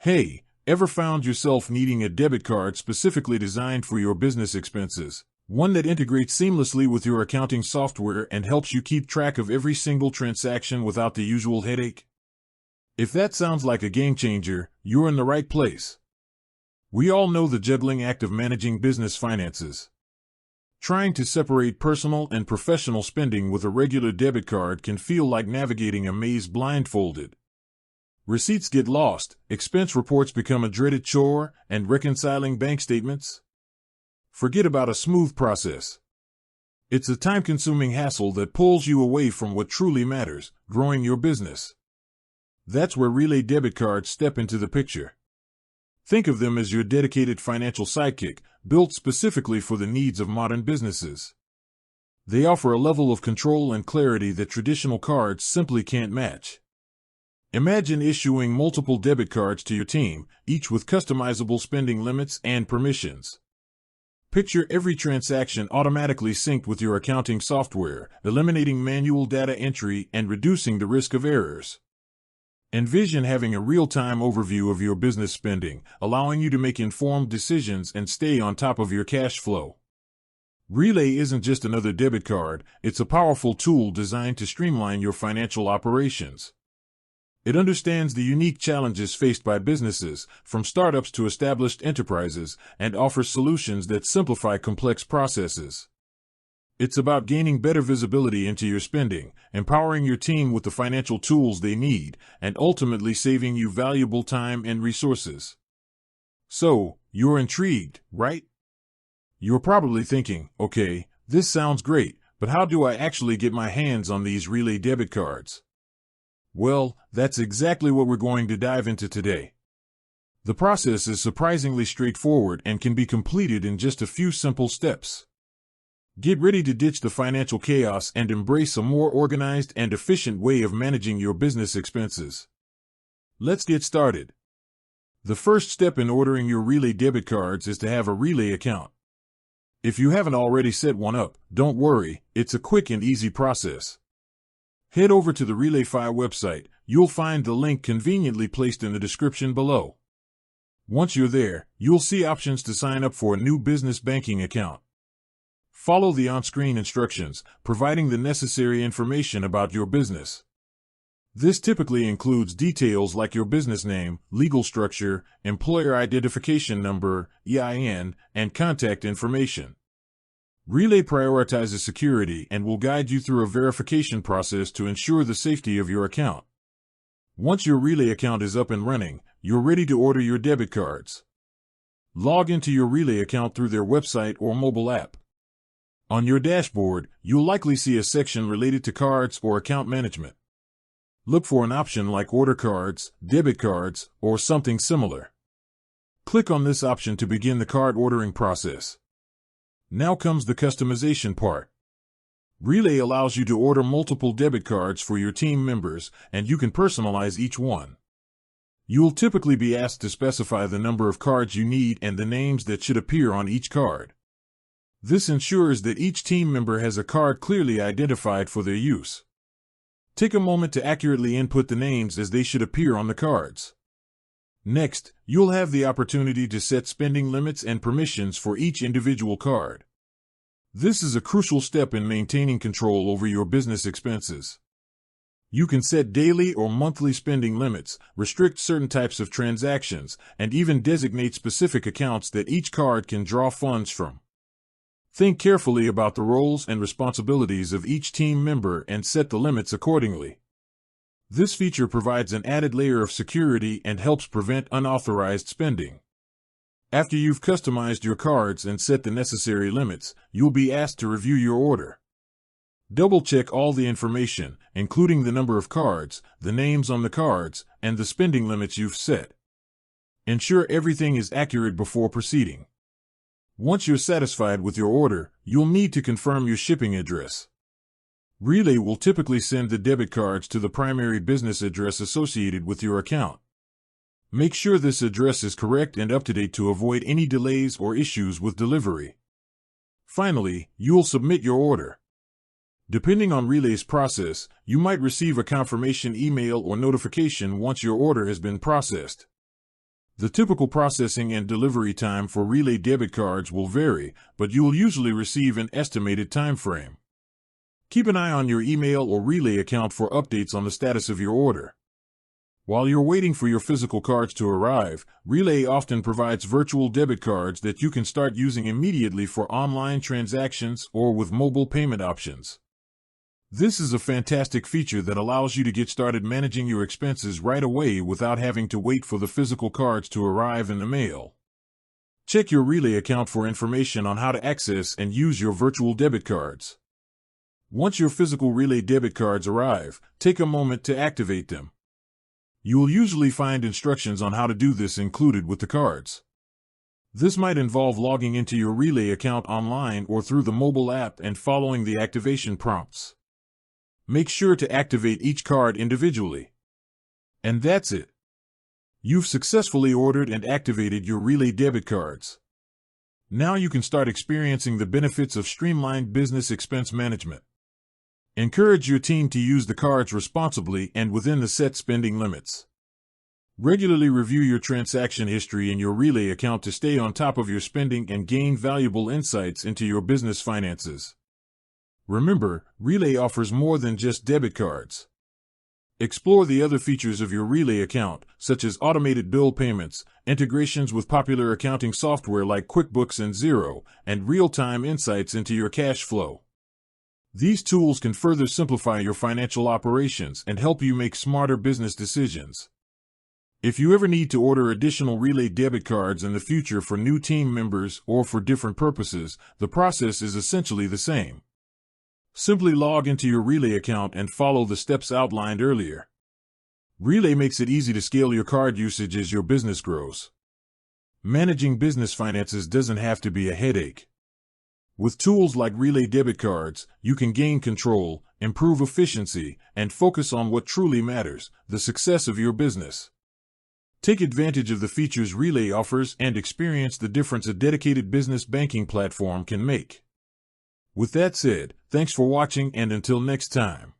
Hey, ever found yourself needing a debit card specifically designed for your business expenses? One that integrates seamlessly with your accounting software and helps you keep track of every single transaction without the usual headache? If that sounds like a game changer, you're in the right place. We all know the juggling act of managing business finances. Trying to separate personal and professional spending with a regular debit card can feel like navigating a maze blindfolded. Receipts get lost, expense reports become a dreaded chore, and reconciling bank statements? Forget about a smooth process. It's a time-consuming hassle that pulls you away from what truly matters, growing your business. That's where Relay debit cards step into the picture. Think of them as your dedicated financial sidekick, built specifically for the needs of modern businesses. They offer a level of control and clarity that traditional cards simply can't match. Imagine issuing multiple debit cards to your team, each with customizable spending limits and permissions. Picture every transaction automatically synced with your accounting software, eliminating manual data entry and reducing the risk of errors. Envision having a real-time overview of your business spending, allowing you to make informed decisions and stay on top of your cash flow. Relay isn't just another debit card, it's a powerful tool designed to streamline your financial operations. It understands the unique challenges faced by businesses, from startups to established enterprises, and offers solutions that simplify complex processes. It's about gaining better visibility into your spending, empowering your team with the financial tools they need, and ultimately saving you valuable time and resources. So, you're intrigued, right? You're probably thinking, okay, this sounds great, but how do I actually get my hands on these Relay debit cards? Well, that's exactly what we're going to dive into today. The process is surprisingly straightforward and can be completed in just a few simple steps. Get ready to ditch the financial chaos and embrace a more organized and efficient way of managing your business expenses. Let's get started. The first step in ordering your Relay debit cards is to have a Relay account. If you haven't already set one up, don't worry, it's a quick and easy process. Head over to the RelayFi website. You'll find the link conveniently placed in the description below. Once you're there, you'll see options to sign up for a new business banking account. Follow the on-screen instructions, providing the necessary information about your business. This typically includes details like your business name, legal structure, employer identification number, EIN, and contact information. Relay prioritizes security and will guide you through a verification process to ensure the safety of your account. Once your Relay account is up and running, you're ready to order your debit cards. Log into your Relay account through their website or mobile app. On your dashboard, you'll likely see a section related to cards or account management. Look for an option like Order Cards, Debit Cards, or something similar. Click on this option to begin the card ordering process. Now comes the customization part. Relay allows you to order multiple debit cards for your team members, and you can personalize each one. You'll typically be asked to specify the number of cards you need and the names that should appear on each card. This ensures that each team member has a card clearly identified for their use. Take a moment to accurately input the names as they should appear on the cards. Next, you'll have the opportunity to set spending limits and permissions for each individual card. This is a crucial step in maintaining control over your business expenses. You can set daily or monthly spending limits, restrict certain types of transactions, and even designate specific accounts that each card can draw funds from. Think carefully about the roles and responsibilities of each team member and set the limits accordingly. This feature provides an added layer of security and helps prevent unauthorized spending. After you've customized your cards and set the necessary limits, you'll be asked to review your order. Double-check all the information, including the number of cards, the names on the cards, and the spending limits you've set. Ensure everything is accurate before proceeding. Once you're satisfied with your order, you'll need to confirm your shipping address. Relay will typically send the debit cards to the primary business address associated with your account. Make sure this address is correct and up to date to avoid any delays or issues with delivery. Finally, you'll submit your order. Depending on Relay's process, you might receive a confirmation email or notification once your order has been processed. The typical processing and delivery time for Relay debit cards will vary, but you will usually receive an estimated time frame. Keep an eye on your email or Relay account for updates on the status of your order. While you're waiting for your physical cards to arrive, Relay often provides virtual debit cards that you can start using immediately for online transactions or with mobile payment options. This is a fantastic feature that allows you to get started managing your expenses right away without having to wait for the physical cards to arrive in the mail. Check your Relay account for information on how to access and use your virtual debit cards. Once your physical Relay debit cards arrive, take a moment to activate them. You will usually find instructions on how to do this included with the cards. This might involve logging into your Relay account online or through the mobile app and following the activation prompts. Make sure to activate each card individually. And that's it. You've successfully ordered and activated your Relay debit cards. Now you can start experiencing the benefits of streamlined business expense management. Encourage your team to use the cards responsibly and within the set spending limits. Regularly review your transaction history in your Relay account to stay on top of your spending and gain valuable insights into your business finances. Remember, Relay offers more than just debit cards. Explore the other features of your Relay account, such as automated bill payments, integrations with popular accounting software like QuickBooks and Xero, and real-time insights into your cash flow. These tools can further simplify your financial operations and help you make smarter business decisions. If you ever need to order additional Relay debit cards in the future for new team members or for different purposes, the process is essentially the same. Simply log into your Relay account and follow the steps outlined earlier. Relay makes it easy to scale your card usage as your business grows. Managing business finances doesn't have to be a headache. With tools like Relay debit cards, you can gain control, improve efficiency, and focus on what truly matters, the success of your business. Take advantage of the features Relay offers and experience the difference a dedicated business banking platform can make. With that said, thanks for watching, and until next time.